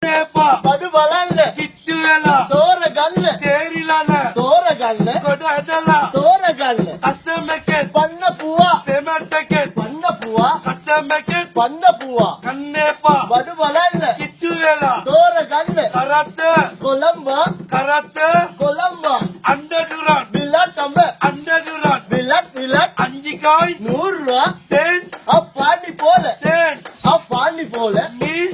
බඩු බලන්න කිට්ටු වෙලා තෝරගන්න තේරිලාන තෝරගන්න කොට ඇදලා තෝරගන්න කස්ටම් එකෙන් පන්න පුවා පේමන්ට් එකෙන් පන්න පුවා කස්ටම් එකෙන් පන්න පුවා කන්න එපා බඩු බලන්න කිට්ටු වෙලා තෝරගන්න කරත්ත කොළඹ කොළඹ අන්ඩදුරන් බිලටඹ අන්ඩදුරන් බිලත් අංජිකායි நூறுரூவா තෙන් பாண்டி போல තෙන් பாண்டி போல මී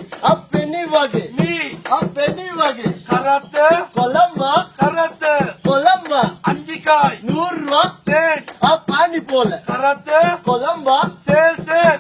பெண்ணி வகை මී பெண்ணி வகை කරත්ත கொலம்பா කරත්ත கொலம்பா අංජිකායි 100 ரூபா තෙන් பாண்டி போல කරත්ත கொலம்பா සේල්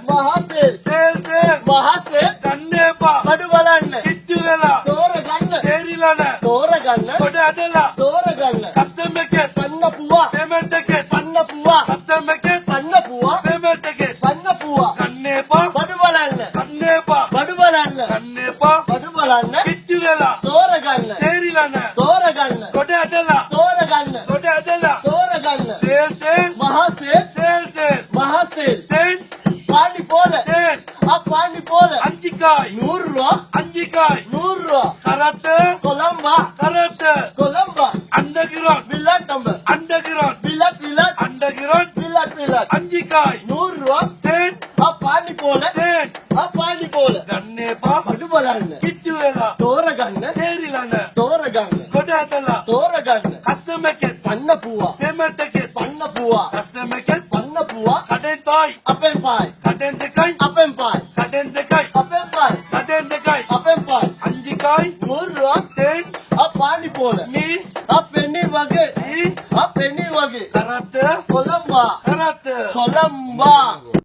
மகாசேல் සේල් மகாசேல் කන්න එපා බඩු බලන්න කිට්ටු වෙලා තෝරගන්න තේරිලාන තෝරගන්න කොට ඇදලා තෝරගන්න කස්ටම් එකෙන් පන්න පුවා පේමන්ට් එකෙන් පන්න පුවා කස්ටම් එකෙන් පන්න පුවා පේමන්ට් එකෙන් පන්න පුවා කන්න එපා බඩු බලන්න කන්න එපා බඩු බලන්න කන්න එපා බඩු බලන්න කිට්ටු වෙලා තෝරගන්න තේරිලාන තෝරගන්න කොට ඇදලා තෝරගන්න කොට ඇදලා තෝරගන්න සේල් மகாசேல் සේල් மகாசேல் තෙන් பாண்டி போல තෙන් பாண்டி போல අංජිකායි 100 ரூபா අංජිකායි 100 ரூபா කරත්ත கொலம்பா කරත්ත கொலம்பா අන්ඩගිරන් வில்லாட்டம்ப අන්ඩගිරන් வில்லாட் අන්ඩගිරන් வில்லாட் අංජිකායි 100 ரூபா තෙන් பாண்டி போல තෙන් பாண்டி போல ගන්න එපා බඩු බලන්න කිට්ටු වෙලා තෝරගන්න තේරිලාන තෝරගන්න කොට ඇදලා තෝරගන්න කස්ටම් එකෙන් පන්න පුවා පේමන්ට් එකෙන් පන්න පුවා කස්ටම් එකෙන් පන්න පුවා කඩෙන් පායි අපෙන් පායි කඩෙන් දෙකයි අපෙන් පායි කඩෙන් දෙකයි අපෙන් පායි කඩෙන් දෙකයි අපෙන් පායි අංජිකායි 100 ரூபா තෙන් பாண்டி போல මී பெண்ணி வகை මී பெண்ணி வகை කරත්ත கொலம்பா කරත්ත கொலம்பா